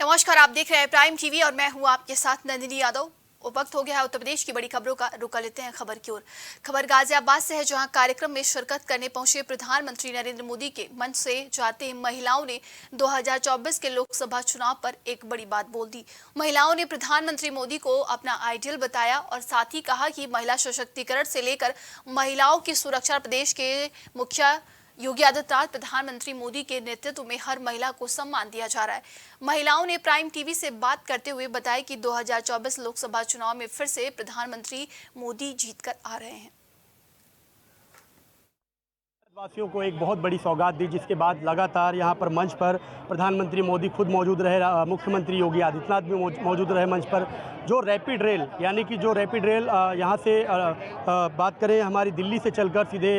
नमस्कार, आप देख रहे हैं प्राइम टीवी और मैं हूं आपके साथ नंदिनी यादव। वक्त हो गया है उत्तर प्रदेश की बड़ी खबरों का। रुक लेते हैं खबर की ओर। खबर गाजियाबाद से है, जहां कार्यक्रम में शिरकत करने पहुंचे प्रधानमंत्री नरेंद्र मोदी के मंच से जाते ही महिलाओं ने 2024 के लोकसभा चुनाव पर एक बड़ी बात बोल दी। महिलाओं ने प्रधानमंत्री मोदी को अपना आइडियल बताया और साथ ही कहा कि महिला सशक्तिकरण से लेकर महिलाओं की सुरक्षा प्रदेश के मुखिया योगी आदित्यनाथ प्रधानमंत्री मोदी के नेतृत्व में हर महिला को सम्मान दिया जा रहा है। महिलाओं ने प्राइम टीवी से बात करते हुए बताया कि 2024 लोकसभा चुनाव में फिर से प्रधानमंत्री मोदी जीतकर आ रहे हैं। वासियों को एक बहुत बड़ी सौगात दी, जिसके बाद लगातार यहां पर मंच पर प्रधानमंत्री मोदी खुद मौजूद रहे, मुख्यमंत्री योगी आदित्यनाथ भी मौजूद रहे मंच पर। जो रैपिड रेल यानी कि जो रैपिड रेल यहां से बात करें हमारी दिल्ली से चलकर सीधे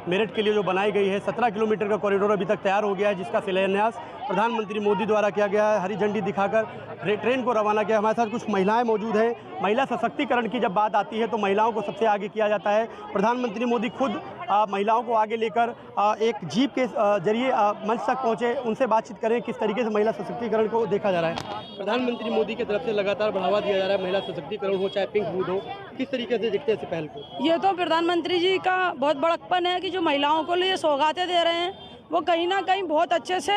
मेरठ के लिए जो बनाई गई है, 17 किलोमीटर का कॉरिडोर अभी तक तैयार हो गया है, जिसका शिलान्यास प्रधानमंत्री मोदी द्वारा किया गया है। हरी झंडी दिखाकर ट्रेन को रवाना किया। हमारे साथ कुछ महिलाएं मौजूद हैं। महिला सशक्तिकरण की जब बात आती है तो महिलाओं को सबसे आगे किया जाता है। प्रधानमंत्री मोदी खुद महिलाओं को आगे लेकर एक जीप के जरिए मंच तक पहुंचे, उनसे बातचीत करें किस तरीके से महिला सशक्तिकरण को देखा जा रहा है। प्रधानमंत्री मोदी की तरफ से लगातार बढ़ावा दिया जा रहा है, महिला सशक्तिकरण हो चाहे पिंक बूथ हो, किस तरीके से देखते हैं इस पहल को? ये तो प्रधानमंत्री जी का बहुत बड़प्पन है कि जो महिलाओं को लिए सौगातें दे रहे हैं, वो कहीं ना कहीं बहुत अच्छे से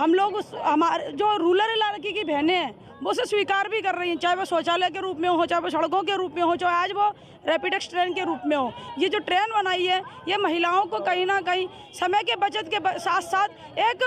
हम लोग हमारे जो रूरल इलाके की बहनें हैं वो उसे स्वीकार भी कर रही हैं, चाहे वो शौचालय के रूप में हो, चाहे वो सड़कों के रूप में हो, चाहे आज वो रैपिड एक्स ट्रेन के रूप में हो। ये जो ट्रेन बनाई है ये महिलाओं को कहीं ना कहीं समय के बचत के साथ साथ एक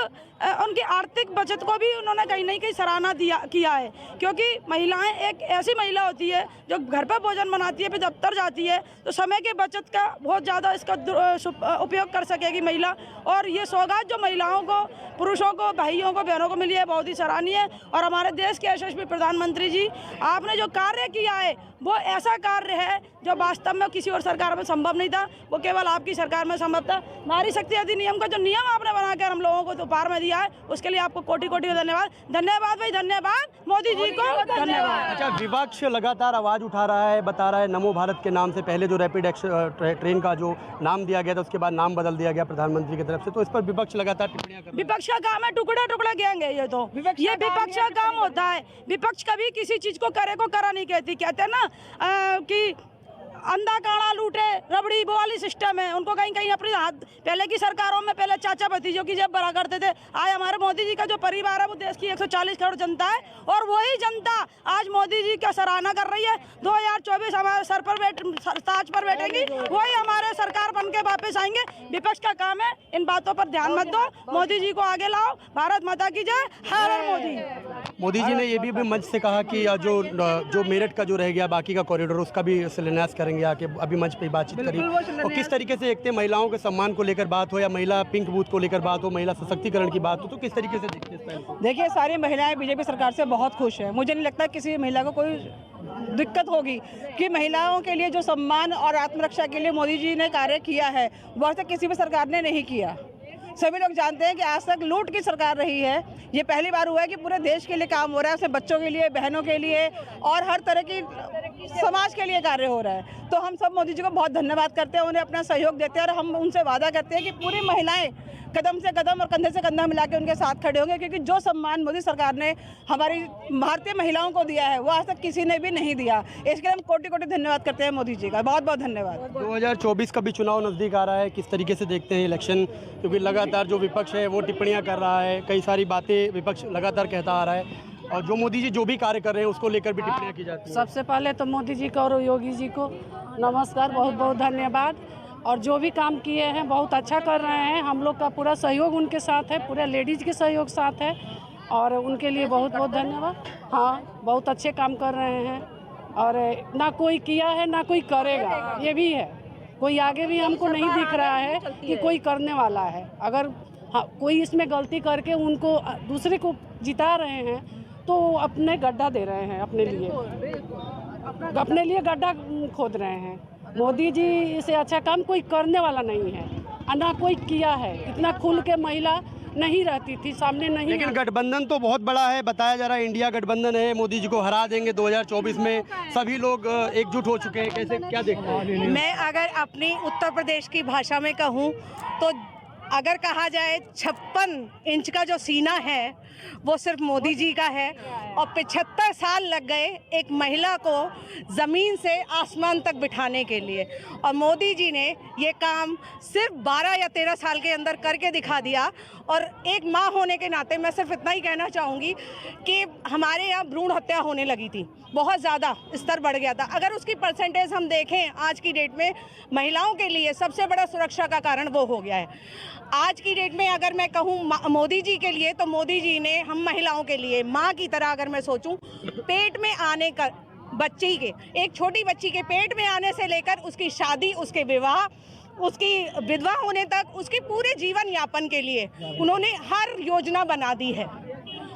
उनकी आर्थिक बचत को भी उन्होंने कहीं ना कहीं सराहना किया है, क्योंकि महिलाएं एक ऐसी महिला होती है जो घर पर भोजन बनाती है, फिर दफ्तर जाती है, तो समय के बचत का बहुत ज़्यादा इसका उपयोग कर सकेगी महिला। और ये सौगात जो महिलाओं को, पुरुषों को, भाइयों को, बहनों को मिली है, बहुत ही सराहनीय है। और हमारे देश के यशस्वी प्रधानमंत्री जी, आपने जो कार्य किया है वो ऐसा कार्य है जो वास्तव में किसी और सरकार में संभव नहीं था, वो केवल आपकी सरकार में संभव था। नारी शक्ति अधिनियम का जो नियम आपने बनाकर हम लोगों को दोपहर में दिया है, उसके लिए आपको कोटि कोटि धन्यवाद। धन्यवाद भाई, धन्यवाद मोदी जी को, धन्यवाद। अच्छा, विपक्ष लगातार आवाज़ उठा रहा है, बता रहा है नमो भारत के नाम से पहले जो रैपिड ट्रेन का जो नाम दिया गया था उसके बाद नाम बदल दिया गया प्रधानमंत्री की तरफ से, तो इस पर विपक्ष लगातार टिप्पणियां कर रहा है। विपक्ष का काम है टुकड़ा टुकड़ा गैंग है, ये तो ये विपक्ष का काम होता है। विपक्ष कभी किसी चीज को करे को करा नहीं कहती। कहते हैं ना कि अंधा काड़ा लूटे रबड़ी, वो वाली सिस्टम है। उनको कहीं कहीं अपनी हाथ, पहले की सरकारों में पहले चाचा भतीजों की जेब भरा करते थे। आज हमारे मोदी जी का जो परिवार है वो देश की 140 करोड़ जनता है, और वही जनता आज मोदी जी का सराहना कर रही है। 2024 हमारे सर पर ताज पर बैठेंगी, वही हमारे सरकार बन के वापस आएंगे। विपक्ष का काम है इन बातों पर ध्यान मत दो, मोदी जी को आगे लाओ। भारत माता की जय, हर हर मोदी। मोदी जी ने ये भी मंच से कहा कि जो मेरठ का जो रह गया बाकी का कॉरिडोर, उसका भी शिलान्यास करेंगे आके। अभी मंच पे बातचीत करी और किस तरीके से देखते हैं महिलाओं के सम्मान को लेकर बात हो, या महिला पिंक बूथ को लेकर बात हो, महिला सशक्तिकरण की बात हो, तो किस तरीके से देखते हैं? देखिए, सारी महिलाएं बीजेपी सरकार से बहुत खुश है। मुझे नहीं लगता किसी महिला को कोई दिक्कत होगी कि महिलाओं के लिए जो सम्मान और आत्मरक्षा के लिए मोदी जी ने कार्य किया है वो आज तक किसी भी सरकार ने नहीं किया। सभी लोग जानते हैं कि आज तक लूट की सरकार रही है, ये पहली बार हुआ है कि पूरे देश के लिए काम हो रहा है, उसमें बच्चों के लिए, बहनों के लिए और हर तरह की समाज के लिए कार्य हो रहा है। तो हम सब मोदी जी को बहुत धन्यवाद करते हैं, उन्हें अपना सहयोग देते हैं, और हम उनसे वादा करते हैं कि पूरी महिलाएं कदम से कदम और कंधे से कंधा मिला के उनके साथ खड़े होंगे, क्योंकि जो सम्मान मोदी सरकार ने हमारी भारतीय महिलाओं को दिया है वो आज तक किसी ने भी नहीं दिया। इसके लिए हम कोटि कोटि धन्यवाद करते हैं मोदी जी का, बहुत बहुत धन्यवाद। 2024 का भी चुनाव नज़दीक आ रहा है, किस तरीके से देखते हैं इलेक्शन? क्योंकि लगातार जो विपक्ष है वो टिप्पणियां कर रहा है, कई सारी बातें विपक्ष लगातार कहता आ रहा है, और जो मोदी जी जो भी कार्य कर रहे हैं उसको लेकर भी टिप्पणियां की जाती हैं। सबसे पहले तो मोदी जी को और योगी जी को नमस्कार, बहुत बहुत धन्यवाद। और जो भी काम किए हैं बहुत अच्छा कर रहे हैं, हम लोग का पूरा सहयोग उनके साथ है, पूरे लेडीज़ के सहयोग साथ है, और उनके लिए बहुत बहुत धन्यवाद। हाँ, बहुत अच्छे काम कर रहे हैं, और ना कोई किया है ना कोई करेगा, ये भी है। कोई आगे भी हमको नहीं दिख रहा है कि कोई करने वाला है। अगर हाँ कोई इसमें गलती करके उनको दूसरे को जिता रहे हैं तो अपने गड्ढा दे रहे हैं, अपने लिए गड्ढा खोद रहे हैं। मोदी जी से अच्छा काम कोई करने वाला नहीं है, ना कोई किया है। इतना खुल के महिला नहीं रहती थी, सामने नहीं। लेकिन गठबंधन तो बहुत बड़ा है, बताया जा रहा है इंडिया गठबंधन है, मोदी जी को हरा देंगे 2024 में, सभी लोग एकजुट हो चुके हैं। कैसे, क्या देखते हैं? मैं अगर अपनी उत्तर प्रदेश की भाषा में कहूँ तो अगर कहा जाए 56 इंच का जो सीना है वो सिर्फ मोदी जी का है, और 75 साल लग गए एक महिला को ज़मीन से आसमान तक बिठाने के लिए, और मोदी जी ने ये काम सिर्फ 12 या 13 साल के अंदर करके दिखा दिया। और एक माँ होने के नाते मैं सिर्फ इतना ही कहना चाहूँगी कि हमारे यहाँ भ्रूण हत्या होने लगी थी, बहुत ज़्यादा स्तर बढ़ गया था। अगर उसकी परसेंटेज हम देखें आज की डेट में, महिलाओं के लिए सबसे बड़ा सुरक्षा का कारण वो हो गया है। आज की डेट में अगर मैं कहूँ मोदी जी के लिए, तो मोदी जी ने हम महिलाओं के लिए माँ की तरह, अगर मैं सोचूं, पेट में आने का बच्ची के, एक छोटी बच्ची के पेट में आने से लेकर उसकी शादी, उसके विवाह, उसकी विधवा होने तक, उसके पूरे जीवन यापन के लिए उन्होंने हर योजना बना दी है,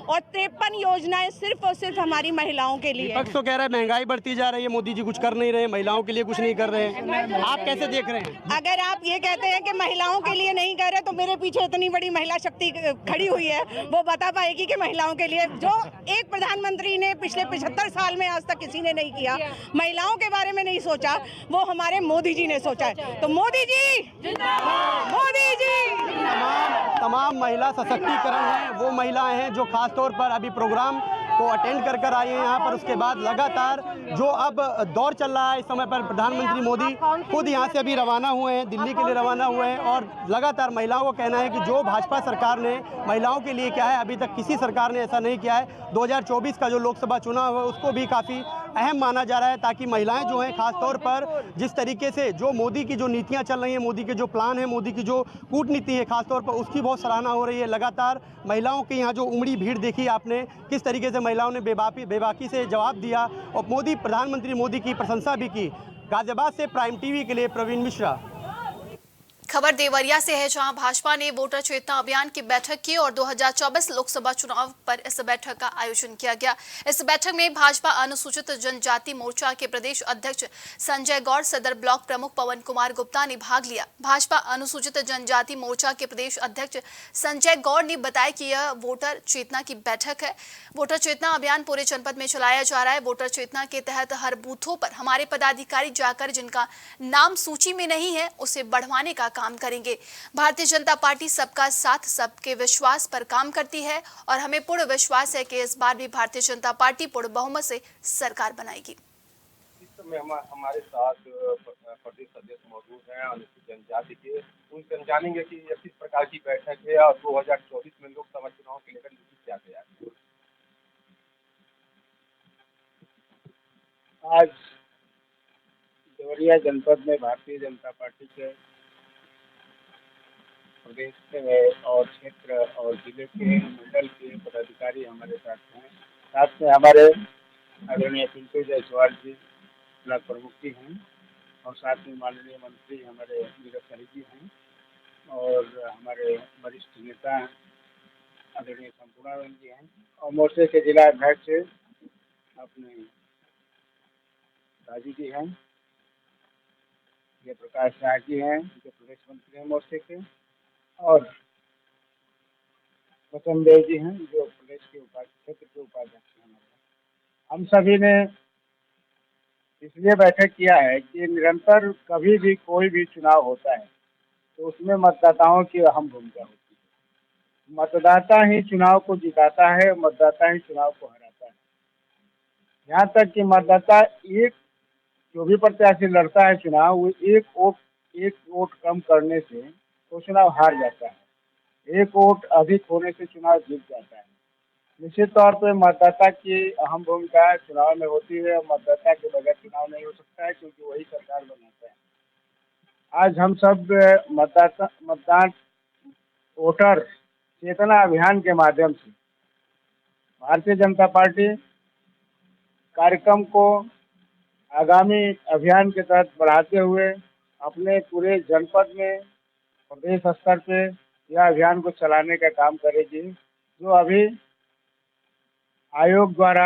और 53 योजनाएं सिर्फ और सिर्फ हमारी महिलाओं के लिए। विपक्ष तो कह रहा है महंगाई बढ़ती जा रही है, मोदी जी कुछ कर नहीं रहे, महिलाओं के लिए कुछ नहीं कर रहे हैं, आप कैसे देख रहे हैं? अगर आप ये कहते हैं कि महिलाओं के लिए नहीं कर रहे, तो मेरे पीछे इतनी बड़ी महिला शक्ति खड़ी हुई है, वो बता पाएगी कि महिलाओं के लिए जो एक प्रधानमंत्री ने पिछले 75 साल में आज तक किसी ने नहीं किया, महिलाओं के बारे में नहीं सोचा, वो हमारे मोदी जी ने सोचा है। तो मोदी जी मोदी जी तमाम महिला सशक्तिकरण है, वो महिलाएं हैं जो खास तौर पर अभी प्रोग्राम को अटेंड कर आई हैं यहाँ पर। उसके बाद लगातार जो अब दौर चल रहा है, इस समय पर प्रधानमंत्री मोदी खुद यहाँ से अभी रवाना हुए हैं, दिल्ली के लिए रवाना हुए हैं, और लगातार महिलाओं को कहना है कि जो भाजपा सरकार ने महिलाओं के लिए किया है, अभी तक किसी सरकार ने ऐसा नहीं किया है। 2024 का जो लोकसभा चुनाव है उसको भी काफ़ी अहम माना जा रहा है, ताकि महिलाएं जो हैं खास तौर पर जिस तरीके से जो मोदी की जो नीतियां चल रही हैं, मोदी के जो प्लान है, मोदी की जो कूटनीति है खास तौर पर, उसकी बहुत सराहना हो रही है। लगातार महिलाओं के यहाँ जो उमड़ी भीड़ देखी आपने, किस तरीके से महिलाओं ने बेबाकी से जवाब दिया और प्रधानमंत्री मोदी की प्रशंसा भी की। गाजियाबाद से प्राइम टीवी के लिए प्रवीण मिश्रा। खबर देवरिया से है, जहां भाजपा ने वोटर चेतना अभियान की बैठक की और 2024 लोकसभा चुनाव पर इस बैठक का आयोजन किया गया। इस बैठक में भाजपा अनुसूचित जनजाति मोर्चा के प्रदेश अध्यक्ष संजय गौड़, सदर ब्लॉक प्रमुख पवन कुमार गुप्ता ने भाग लिया। भाजपा अनुसूचित जनजाति मोर्चा के प्रदेश अध्यक्ष संजय गौड़ ने बताया कि यह वोटर चेतना की बैठक है। वोटर चेतना अभियान पूरे जनपद में चलाया जा रहा है। वोटर चेतना के तहत हर बूथों पर हमारे पदाधिकारी जाकर जिनका नाम सूची में नहीं है उसे बढ़वाने का काम करेंगे। भारतीय जनता पार्टी सबका साथ, सबके विश्वास पर काम करती है और हमें पूर्ण विश्वास है कि इस बार भी भारतीय जनता पार्टी पूर्ण बहुमत से सरकार बनाएगी। इस समय हमारे साथ प्रदेश अध्यक्ष मौजूद हैं अनुसूचित जनजाति के, उनसे जानेंगे कि किस प्रकार की बैठक है और 2024 में लोकसभा चुनाव के लेकर क्या तैयारी है। आज देवरिया जनपद में भारतीय जनता पार्टी के प्रदेश के और क्षेत्र और जिले के मंडल के पदाधिकारी हमारे साथ हैं। साथ में हमारे आदरणीय पिंटू जायसवाल जी ब्लॉक प्रमुख जी हैं, और साथ में माननीय मंत्री हमारे नीरज खरी जी हैं, और हमारे वरिष्ठ नेता आदरणीय संपूर्णानंद जी हैं, और मोर्चे के जिला अध्यक्ष अपने राजू जी हैं, ये प्रकाश शाह जी हैं जो प्रदेश मंत्री हैं मोर्चे के, और वसंत देव जी हैं जो प्रदेश के क्षेत्र के उपाध्यक्ष हैं। हम सभी ने इसलिए बैठक किया है कि निरंतर कभी भी कोई भी चुनाव होता है तो उसमें मतदाताओं की अहम भूमिका होती है। मतदाता ही चुनाव को जिताता है, मतदाता ही चुनाव को हराता है। यहाँ तक कि मतदाता एक जो भी प्रत्याशी लड़ता है चुनाव, वो एक वोट कम करने से तो चुनाव हार जाता है, एक वोट अधिक होने से चुनाव जीत जाता है। निश्चित तौर पे मतदाता की अहम भूमिका चुनाव में होती है, और मतदाता के बगैर चुनाव नहीं हो सकता है, क्योंकि वही सरकार बनाता है। आज हम सब मतदान वोटर चेतना अभियान के माध्यम से भारतीय जनता पार्टी कार्यक्रम को आगामी अभियान के तहत बढ़ाते हुए अपने पूरे जनपद में प्रदेश स्तर पे यह अभियान को चलाने का काम करेगी, जो अभी आयोग द्वारा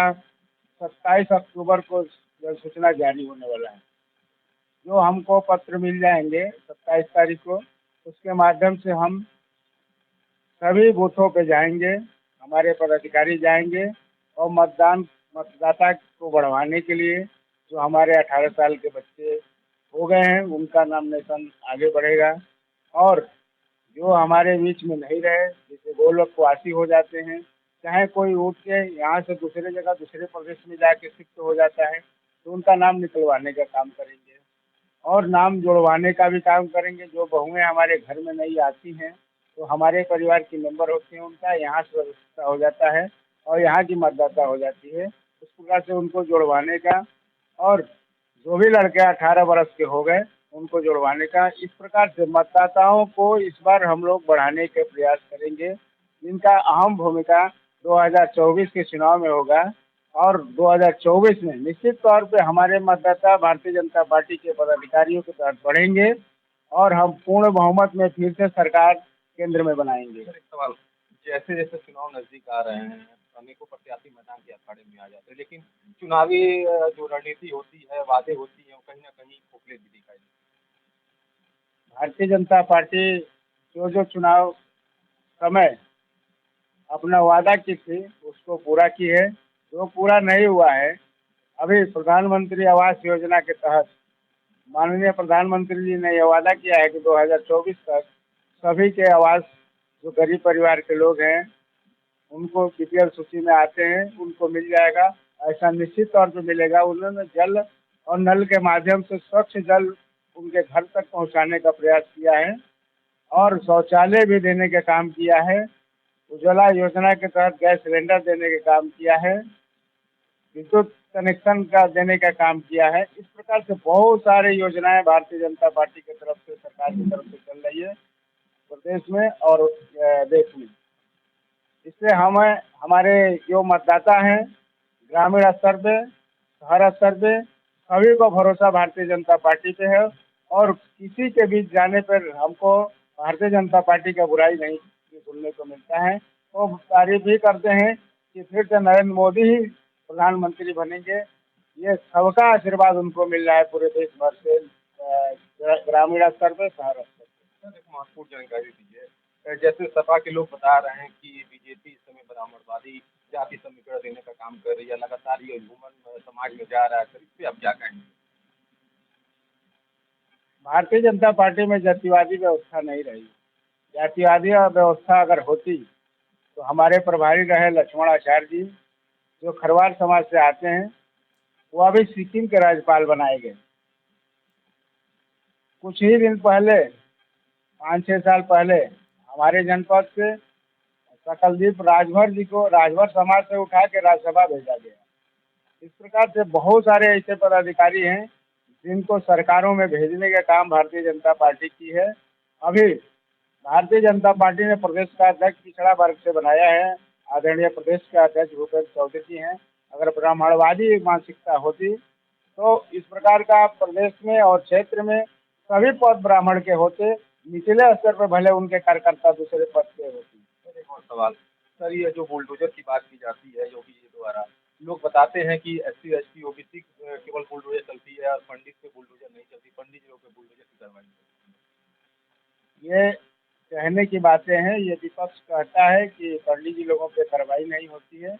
27 अक्टूबर को सूचना जारी होने वाला है। जो हमको पत्र मिल जाएंगे 27 तारीख को, उसके माध्यम से हम सभी बूथों पे जाएंगे, हमारे पदाधिकारी जाएंगे, और मतदाता को बढ़वाने के लिए जो हमारे 18 साल के बच्चे हो गए हैं उनका नॉमिनेशन आगे बढ़ेगा, और जो हमारे बीच में नहीं रहे, जैसे गोलकवासी हो जाते हैं, चाहे कोई उठ के यहाँ से दूसरे जगह दूसरे प्रदेश में जाके शिफ्ट हो जाता है, तो उनका नाम निकलवाने का काम करेंगे और नाम जुड़वाने का भी काम करेंगे। जो बहुएं हमारे घर में नहीं आती हैं, तो हमारे परिवार की मेंबर होते हैं, उनका यहाँ से व्यवस्था हो जाता है और यहाँ की मतदाता हो जाती है। उस प्रकार से उनको जुड़वाने का, और जो भी लड़के 18 वर्ष के हो गए उनको जुड़वाने का, इस प्रकार से मतदाताओं को इस बार हम लोग बढ़ाने के प्रयास करेंगे, जिनका अहम भूमिका 2024 के चुनाव में होगा। और 2024 में निश्चित तौर पे हमारे मतदाता भारतीय जनता पार्टी के पदाधिकारियों के तहत बढ़ेंगे और हम पूर्ण बहुमत में फिर से सरकार केंद्र में बनाएंगे। सर, एक सवाल, जैसे जैसे चुनाव नजदीक आ रहे हैं, अनेकों प्रत्याशी मैदान के अखाड़े में आ जाते हैं, लेकिन चुनावी जो रणनीति होती है, वादे होती है, वो कहीं ना कहीं खोखले भी दिखाई देते भारतीय जनता पार्टी जो चुनाव समय अपना वादा की थी उसको पूरा की है। जो पूरा नहीं हुआ है, अभी प्रधानमंत्री आवास योजना के तहत माननीय प्रधानमंत्री जी ने यह वादा किया है कि 2024 तक सभी के आवास, जो गरीब परिवार के लोग हैं, उनको बीपीएल सूची में आते हैं, उनको मिल जाएगा। ऐसा निश्चित तौर पे मिलेगा। उन्होंने जल और नल के माध्यम से स्वच्छ जल उनके घर तक पहुंचाने का प्रयास किया है और शौचालय भी देने का काम किया है। उज्ज्वला योजना के तहत गैस सिलेंडर देने का काम किया है, विद्युत कनेक्शन का देने का काम किया है। इस प्रकार से बहुत सारे योजनाएं भारतीय जनता पार्टी की तरफ से, सरकार की तरफ से चल रही है प्रदेश में और देश में। इससे हमें, हमारे जो मतदाता हैं, ग्रामीण स्तर पे, शहर स्तर पे, सभी को भरोसा भारतीय जनता पार्टी पे है और किसी के बीच जाने पर हमको भारतीय जनता पार्टी का बुराई नहीं सुनने को मिलता है। वो तारीफ भी करते हैं कि फिर से नरेंद्र मोदी ही प्रधानमंत्री बनेंगे। ये सबका आशीर्वाद उनको मिल रहा है पूरे देश भर से, ग्रामीण स्तर पे, शहर स्तर पे। हैं। एक महत्वपूर्ण जानकारी दीजिए, जैसे सपा के लोग बता रहे हैं कि बीजेपी इस समय ब्राह्मणवादी जाति समीकरण देने का काम कर रही है, लगातार ये ह्यूमन समाज में जा रहा है, सर इस पे आप क्या कहेंगे? भारतीय जनता पार्टी में जातिवादी व्यवस्था नहीं रही। जातिवादी व्यवस्था अगर होती तो हमारे प्रभारी रहे लक्ष्मण आचार्य जी, जो खरवार समाज से आते हैं, वो अभी सिक्किम के राज्यपाल बनाए गए। कुछ ही दिन पहले, 5-6 साल पहले, हमारे जनपद से सकलदीप राजभर जी को राजभर समाज से उठा के राज्यसभा भेजा गया। इस प्रकार से बहुत सारे ऐसे पदाधिकारी हैं जिनको सरकारों में भेजने का काम भारतीय जनता पार्टी की है। अभी भारतीय जनता पार्टी ने प्रदेश का अध्यक्ष पिछड़ा वर्ग से बनाया है, आदरणीय प्रदेश के अध्यक्ष भूपेंद्र चौधरी जी हैं। अगर ब्राह्मणवादी मानसिकता होती तो इस प्रकार का प्रदेश में और क्षेत्र में सभी पद ब्राह्मण के होते, निचले स्तर पर भले उनके कार्यकर्ता दूसरे पद के होते। सर, एक और सवाल, सर ये जो बुलडोजर की बात की जाती है योगी जी द्वारा, लोग बताते हैं कि SC ST OBC केवल बुलडोजर चलती है और पंडित पे बुलडोजर नहीं चलती, पंडित जी लोग पे बुलडोजर की कार्रवाई नहीं होती। ये कहने की बातें हैं। ये विपक्ष कहता है कि पंडित जी लोगों पे कार्रवाई नहीं होती है,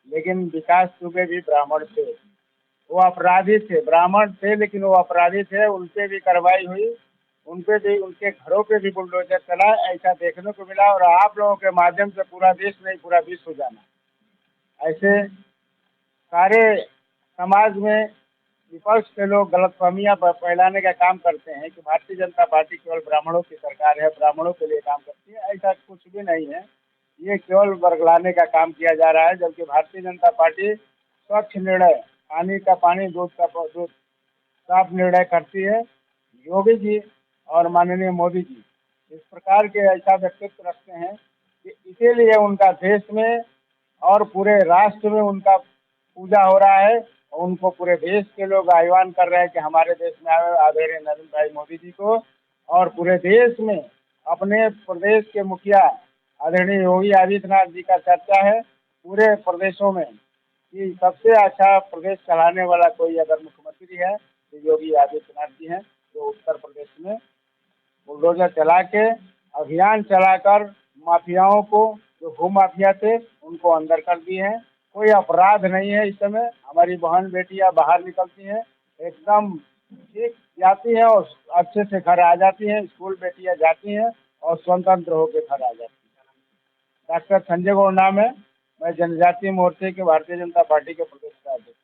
लेकिन विकास दुबे भी ब्राह्मण थे, वो अपराधी थे, ब्राह्मण थे लेकिन वो अपराधी थे, उनपे भी कार्रवाई हुई, उनपे भी, उनके घरों पे भी बुलडोजर चला। ऐसा देखने को मिला और आप लोगों के माध्यम से पूरा देश नहीं, पूरा विश्व जाना। ऐसे सारे समाज में विपक्ष के लोग गलतफहमियां फैलाने का काम करते हैं कि भारतीय जनता पार्टी केवल ब्राह्मणों की सरकार है, ब्राह्मणों के लिए काम करती है। ऐसा कुछ भी नहीं है। ये केवल वर्गलाने का काम किया जा रहा है, जबकि भारतीय जनता पार्टी स्वच्छ निर्णय, पानी का पानी, दूध का दूध, साफ निर्णय करती है। योगी जी और माननीय मोदी जी इस प्रकार के ऐसा व्यक्तित्व रखते हैं कि इसीलिए उनका देश में और पूरे राष्ट्र में उनका पूजा हो रहा है और उनको पूरे देश के लोग आह्वान कर रहे हैं कि हमारे देश में आए आदरणीय नरेंद्र भाई मोदी जी को। और पूरे देश में अपने प्रदेश के मुखिया आदरणीय योगी आदित्यनाथ जी का चर्चा है पूरे प्रदेशों में कि सबसे अच्छा प्रदेश चलाने वाला कोई अगर मुख्यमंत्री है तो योगी आदित्यनाथ जी हैं, जो उत्तर प्रदेश में बुलडोजर चला के, अभियान चलाकर माफियाओं को, जो भू माफिया थे, उनको अंदर कर दिए हैं। कोई अपराध नहीं है। इस समय हमारी बहन बेटियां बाहर निकलती हैं, एकदम ठीक जाती हैं और अच्छे से घर आ जाती हैं, स्कूल बेटियां जाती हैं और स्वतंत्र होकर घर आ जाती है। डॉक्टर संजय गौड़ नाम है, मैं जनजातीय मोर्चे के भारतीय जनता पार्टी के प्रदेश का अध्यक्ष।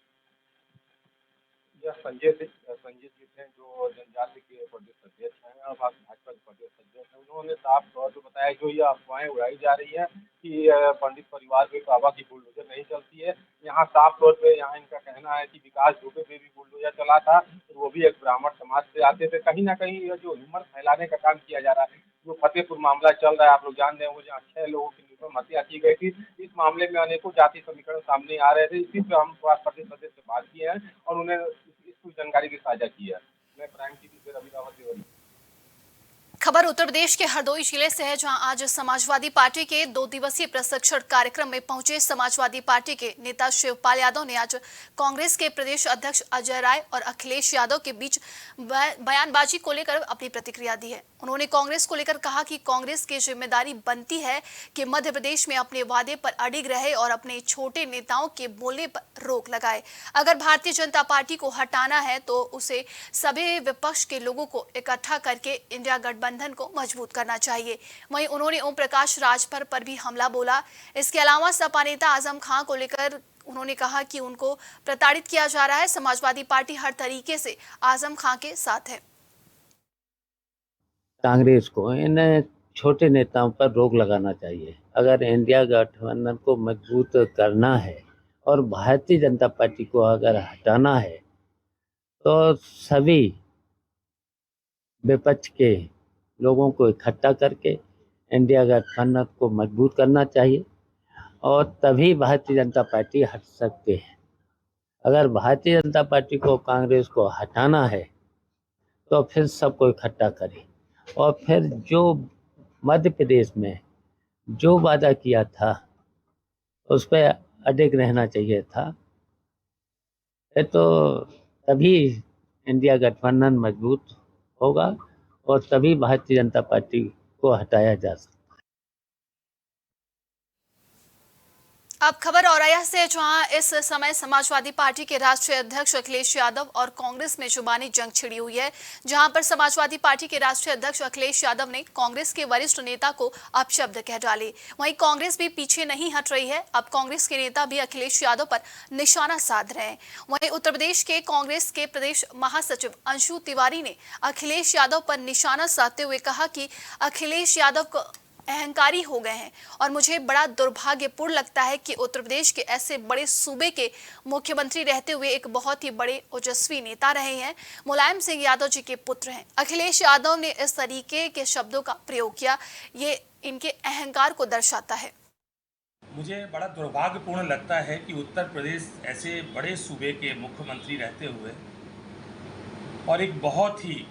यह संजय जी थे जो जनजाति के प्रदेश अध्यक्ष हैं और भाजपा के प्रदेश अध्यक्ष हैं। उन्होंने साफ तौर पर बताया जो ये अफवाहें उड़ाई जा रही है कि पंडित परिवार में काबा की बुलडोजर नहीं चलती है। यहाँ साफ तौर पे यहाँ इनका कहना है कि विकास दुबे पे भी बुलडोजर चला था, तो वो भी एक ब्राह्मण समाज से आते थे। कहीं ना कहीं ये जो ह्यूमर फैलाने का काम किया जा रहा है, जो फतेहपुर मामला चल रहा है, आप लोग जान रहे होंगे, जहाँ 6 लोगों की निर्मम हत्या की गई थी। इस मामले में अनेकों जाति समीकरण सामने आ रहे थे। इसी पे हम प्रदेश सदस्य से बात किए हैं और उन्हें इसकी जानकारी की साझा की है। मैं प्राइम टीवी से रवि रावत देवरी। खबर उत्तर प्रदेश के हरदोई जिले से है, जहां आज समाजवादी पार्टी के 2 दिवसीय प्रशिक्षण कार्यक्रम में पहुंचे समाजवादी पार्टी के नेता शिवपाल यादव ने आज कांग्रेस के प्रदेश अध्यक्ष अजय राय और अखिलेश यादव के बीच बयानबाजी को लेकर अपनी प्रतिक्रिया दी है। उन्होंने कांग्रेस को लेकर कहा कि कांग्रेस की जिम्मेदारी बनती है कि मध्य प्रदेश में अपने वादे पर अडिग रहे और अपने छोटे नेताओं के बोलने पर रोक लगाए। अगर भारतीय जनता पार्टी को हटाना है तो उसे सभी विपक्ष के लोगों को इकट्ठा करके इंडिया गठबंधन को मजबूत करना चाहिए। वहीं उन्होंने ओम प्रकाश राजभर पर भी हमला बोला। इसके अलावा सपा नेता आजम खान को लेकर उन्होंने कहा कि उनको प्रताड़ित किया जा रहा है। समाजवादी पार्टी हर तरीके से आजम खान के साथ है। कांग्रेस को इन छोटे नेताओं पर रोक लगाना चाहिए। अगर इंडिया गठबंधन को मजबूत करना है और भारतीय जनता पार्टी को अगर हटाना है तो सभी विपक्ष के लोगों को इकट्ठा करके इंडिया गठबंधन को मजबूत करना चाहिए और तभी भारतीय जनता पार्टी हट सकते हैं। अगर भारतीय जनता पार्टी को कांग्रेस को हटाना है तो फिर सबको इकट्ठा करें और फिर जो मध्य प्रदेश में जो वादा किया था उस पर अडिग रहना चाहिए था, तो तभी इंडिया गठबंधन मजबूत होगा और तभी भारतीय जनता पार्टी को हटाया जा सकता है। अब खबर औरैया से, जहां इस समय समाजवादी पार्टी के राष्ट्रीय अध्यक्ष अखिलेश यादव और कांग्रेस में जुबानी जंग छिड़ी हुई है, जहां पर समाजवादी पार्टी के राष्ट्रीय अध्यक्ष अखिलेश यादव ने कांग्रेस के वरिष्ठ नेता को अपशब्द कह डाले। वहीं कांग्रेस भी पीछे नहीं हट रही है। अब कांग्रेस के नेता भी अखिलेश यादव पर निशाना साध रहे हैं। वहीं उत्तर प्रदेश के कांग्रेस के प्रदेश महासचिव अंशु तिवारी ने अखिलेश यादव पर निशाना साधते हुए कहा कि अखिलेश यादव को अहंकारी हो गए हैं और मुझे बड़ा दुर्भाग्यपूर्ण लगता है कि उत्तर प्रदेश के ऐसे बड़े सूबे के मुख्यमंत्री रहते हुए एक बहुत ही बड़े ओजस्वी नेता रहे हैं, मुलायम सिंह यादव जी के पुत्र हैं। अखिलेश यादव ने इस तरीके के शब्दों का प्रयोग किया, ये इनके अहंकार को दर्शाता है। मुझे बड़ा दुर्भाग्यपूर्ण लगता है कि उत्तर प्रदेश ऐसे बड़े सूबे के मुख्यमंत्री रहते हुए और एक बहुत ही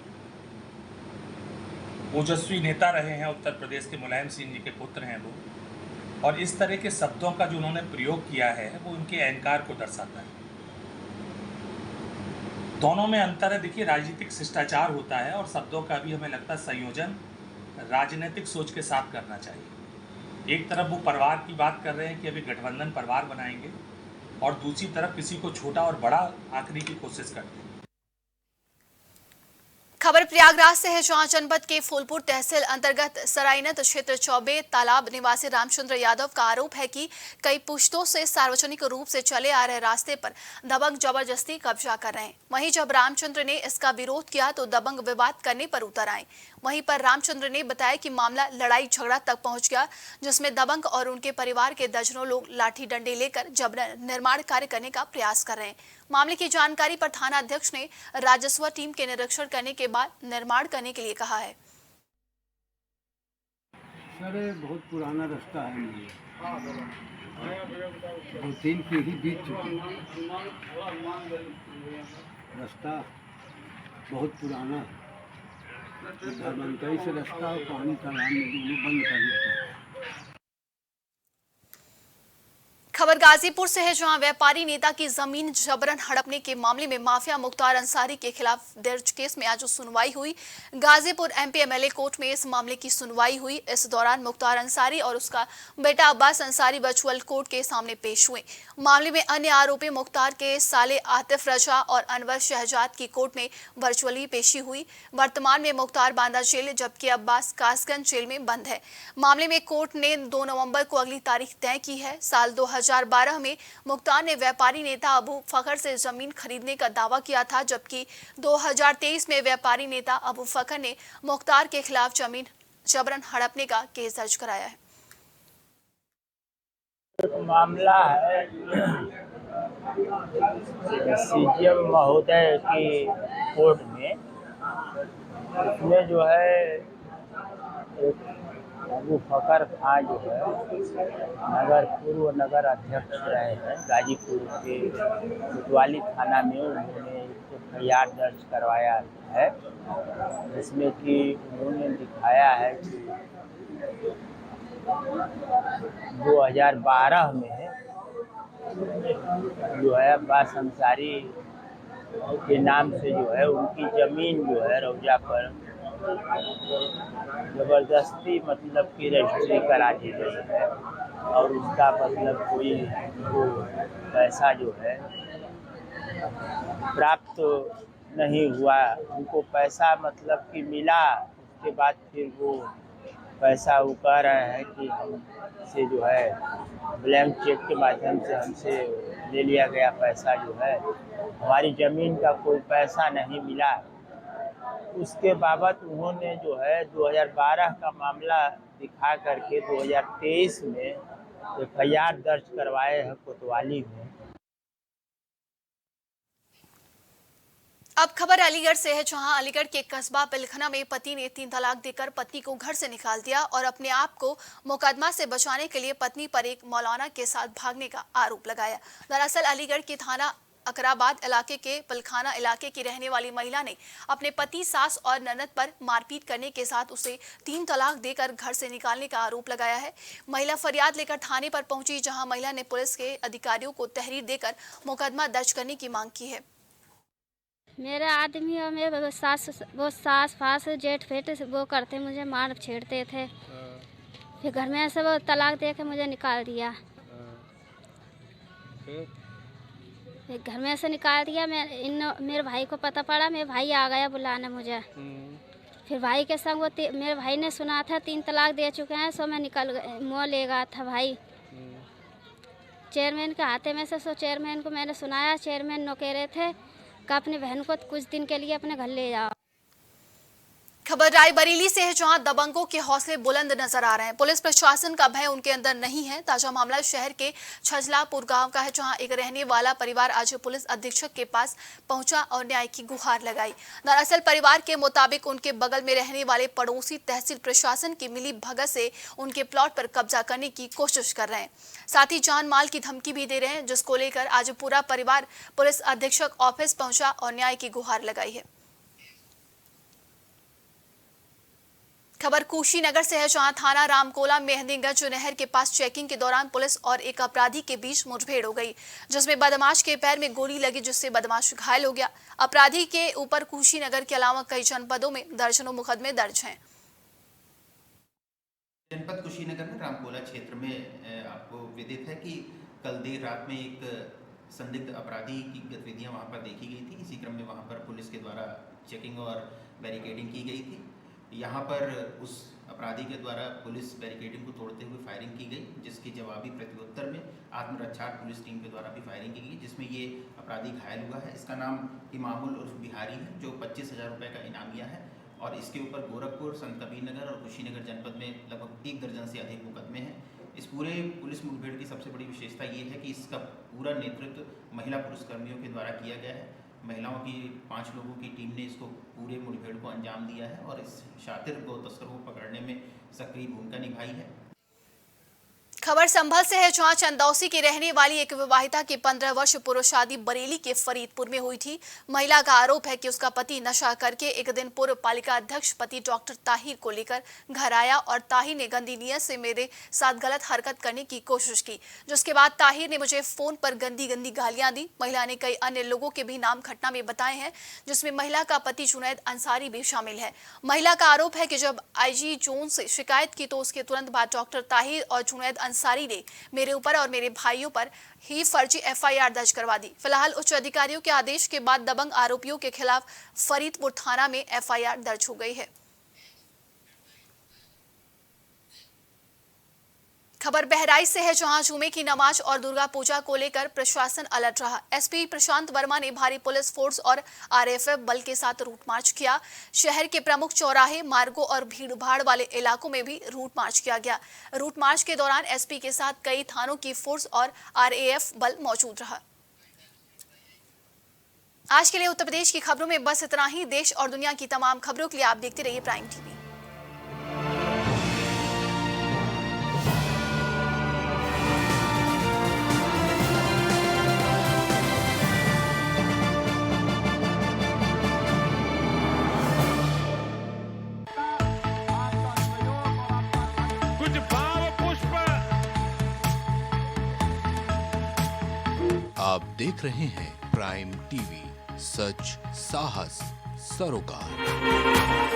ओजस्वी नेता रहे हैं, उत्तर प्रदेश के मुलायम सिंह जी के पुत्र हैं वो, और इस तरह के शब्दों का जो उन्होंने प्रयोग किया है वो उनके अहंकार को दर्शाता है। दोनों में अंतर है। देखिए, राजनीतिक शिष्टाचार होता है और शब्दों का भी हमें लगता है संयोजन राजनीतिक सोच के साथ करना चाहिए। एक तरफ वो परिवार की बात कर रहे हैं कि अभी गठबंधन परिवार बनाएंगे और दूसरी तरफ किसी को छोटा और बड़ा आखिरी की कोशिश करते हैं। खबर प्रयागराज से है, जहां जनपद के फूलपुर तहसील अंतर्गत सराइनत क्षेत्र चौबे तालाब निवासी रामचंद्र यादव का आरोप है कि कई पुश्तों से सार्वजनिक रूप से चले आ रहे रास्ते पर दबंग जबरदस्ती कब्जा कर रहे हैं। वहीं जब रामचंद्र ने इसका विरोध किया तो दबंग विवाद करने पर उतर आए। वहीं पर रामचंद्र ने बताया कि मामला लड़ाई झगड़ा तक पहुंच गया, जिसमें दबंग और उनके परिवार के दर्जनों लोग लाठी डंडे लेकर जबरन निर्माण कार्य करने का प्रयास कर रहे हैं। मामले की जानकारी पर थाना अध्यक्ष ने राजस्व टीम के निरीक्षण करने के बाद निर्माण करने के लिए कहा है। सर, बहुत पुराना रास्ता है, मुझे 2-3 पीढ़ी बीत चुकी। रास्ता बहुत पुराना है, धर्मंतरी से रास्ता और पानी तालाब में दोनों बंद कर देता है। खबर गाजीपुर से है, जहां व्यापारी नेता की जमीन जबरन हड़पने के मामले में माफिया मुख्तार अंसारी के खिलाफ दर्ज केस में आज सुनवाई हुई। गाजीपुर एमपी एमएलए कोर्ट में इस मामले की सुनवाई हुई। इस दौरान मुख्तार अंसारी और उसका बेटा अब्बास अंसारी वर्चुअल कोर्ट के सामने पेश हुए। मामले में अन्य आरोपी मुख्तार के साले आतिफ रजा और अनवर शहजाद की कोर्ट में वर्चुअली पेशी हुई। वर्तमान में मुख्तार बांदा जेल जबकि अब्बास कासगंज जेल में बंद है। मामले में कोर्ट ने 2 नवंबर को अगली तारीख तय की है। साल 2012 में मुख्तार ने व्यापारी नेता अबू फखर से जमीन खरीदने का दावा किया था, जबकि 2023 में व्यापारी नेता अबू फखर ने मुख्तार के खिलाफ जमीन जबरन हड़पने का केस दर्ज कराया है। मामला है सीजीएम महोदय की कोर्ट में, इसमें जो है एक अबू फखर खां जो है पूर्व नगर अध्यक्ष रहे हैं गाजीपुर के कोतवाली थाना में, उन्होंने एफआईआर दर्ज करवाया है, जिसमें कि उन्होंने दिखाया है कि 2012 में जो है अब्बास अंसारी के नाम से जो है उनकी ज़मीन जो है रौजा पर ज़बरदस्ती मतलब की रजिस्ट्री करा दी गई है और उसका मतलब कोई वो पैसा जो है प्राप्त नहीं हुआ। उनको पैसा मतलब कि मिला, उसके बाद फिर वो पैसा वो कह रहे हैं कि हमसे जो है ब्लैंक चेक के माध्यम से हमसे ले लिया गया पैसा जो है, हमारी ज़मीन का कोई पैसा नहीं मिला। उसके बाबत उन्होंने जो है 2012 का मामला दिखा करके 2023 में एफआईआर दर्ज करवाए हैं कोतवाली में। अब खबर अलीगढ़ से है, जहां अलीगढ़ के कस्बा पिलखना में पति ने 3 तलाक देकर पत्नी को घर से निकाल दिया और अपने आप को मुकदमा से बचाने के लिए पत्नी पर एक मौलाना के साथ भागने का आरोप लगाया। दरअसल अलीगढ़ के थाना अकराबाद इलाके के पिलखाना इलाके की रहने वाली महिला ने अपने पति, सास और ननद पर मारपीट करने के साथ उसे 3 तलाक देकर घर से निकालने का आरोप लगाया है। महिला फरियाद लेकर थाने पर पहुंची, जहां महिला ने पुलिस के अधिकारियों को तहरीर देकर मुकदमा दर्ज करने की मांग की है। मेरे आदमी और मेरे वो सास फास जेठ फेट वो करते, मुझे मार छेड़ते थे। फिर घर में ऐसे वो तलाक दे के मुझे निकाल दिया। फिर घर में से निकाल दिया। मेरे भाई को पता पड़ा, मेरे भाई आ गया बुलाने मुझे। फिर भाई के संग वो मेरे भाई ने सुना था 3 तलाक दे चुके हैं, सो मैं निकल मुँह ले गया था भाई चेयरमैन के हाथे में से। सो चेयरमैन को मैंने सुनाया, चेयरमैन नौकेरे थे कि अपनी बहन को कुछ दिन के लिए अपने घर ले जाओ। खबर रायबरेली से है, जहां दबंगों के हौसले बुलंद नजर आ रहे हैं। पुलिस प्रशासन का भय उनके अंदर नहीं है। ताजा मामला शहर के छजलापुर गांव का है, जहां एक रहने वाला परिवार आज पुलिस अधीक्षक के पास पहुंचा और न्याय की गुहार लगाई। दरअसल परिवार के मुताबिक उनके बगल में रहने वाले पड़ोसी तहसील प्रशासन की मिली भगत से उनके प्लॉट पर कब्जा करने की कोशिश कर रहे हैं, साथ ही जान माल की धमकी भी दे रहे हैं, जिसको लेकर आज पूरा परिवार पुलिस अधीक्षक ऑफिस पहुंचा और न्याय की गुहार लगाई है। खबर कुशीनगर से है, जहां थाना रामकोला मेहंदीगंज नहर के पास चेकिंग के दौरान पुलिस और एक अपराधी के बीच मुठभेड़ हो गई, जिसमें बदमाश के पैर में गोली लगी, जिससे बदमाश घायल हो गया। अपराधी के ऊपर कुशीनगर के अलावा कई जनपदों में दर्जनों मुकदमे दर्ज हैं। जनपद कुशीनगर में रामकोला क्षेत्र में आपको विदित है कि कल देर रात में एक संदिग्ध अपराधी की गतिविधियां वहां पर देखी गई थी। इसी क्रम में वहां पर पुलिस के द्वारा चेकिंग और बैरिकेडिंग की गई थी। यहाँ पर उस अपराधी के द्वारा पुलिस बैरिकेडिंग को तोड़ते हुए फायरिंग की गई, जिसकी जवाबी प्रत्युत्तर में आत्मरक्षा पुलिस टीम के द्वारा भी फायरिंग की गई, जिसमें ये अपराधी घायल हुआ है। इसका नाम इमामुल उर्फ बिहारी है, जो 25,000 रुपये का इनामिया है और इसके ऊपर गोरखपुर, संत कबीरनगर और कुशीनगर जनपद में लगभग 1 दर्जन से अधिक मुकदमे हैं। इस पूरे पुलिस मुठभेड़ की सबसे बड़ी विशेषता ये है कि इसका पूरा नेतृत्व महिला पुलिसकर्मियों के द्वारा किया गया है। महिलाओं की 5 लोगों की टीम ने इसको पूरे मुठभेड़ को अंजाम दिया है और इस शातिर को तस्करों को पकड़ने में सक्रिय भूमिका निभाई है। खबर संभल से है, जहां चंदौसी की रहने वाली एक विवाहिता की 15 वर्ष पूर्व शादी बरेली के फरीदपुर में हुई थी। महिला का आरोप है कि उसका पति नशा करके एक दिन पूर्व पालिका अध्यक्ष पति डॉक्टर ताहिर को लेकर घर आया और ताहिर ने गंदी नीयत से मेरे साथ गलत हरकत करने की कोशिश की, जिसके बाद ताहिर ने मुझे फोन पर गंदी गंदी गालियां दी। महिला ने कई अन्य लोगों के भी नाम घटना में बताए हैं, जिसमें महिला का पति जुनैद अंसारी भी शामिल है। महिला का आरोप है कि जब आईजी जोन से शिकायत की तो उसके तुरंत बाद डॉक्टर ताहिर और जुनैद अंसारी ने मेरे ऊपर और मेरे भाइयों पर ही फर्जी एफआईआर दर्ज करवा दी। फिलहाल उच्च अधिकारियों के आदेश के बाद दबंग आरोपियों के खिलाफ फरीदपुर थाना में एफआईआर दर्ज हो गई है। खबर बहराइच से है, जहां जुमे की नमाज और दुर्गा पूजा को लेकर प्रशासन अलर्ट रहा। एसपी प्रशांत वर्मा ने भारी पुलिस फोर्स और आरएफएफ बल के साथ रूट मार्च किया। शहर के प्रमुख चौराहे, मार्गों और भीड़भाड़ वाले इलाकों में भी रूट मार्च किया गया। रूट मार्च के दौरान एसपी के साथ कई थानों की फोर्स और आरएएफ बल मौजूद रहा। आज के लिए उत्तर प्रदेश की खबरों में बस इतना ही। देश और दुनिया की तमाम खबरों के लिए आप देखते रहिए प्राइम टीवी। आप देख रहे हैं प्राइम टीवी, सच साहस सरोकार।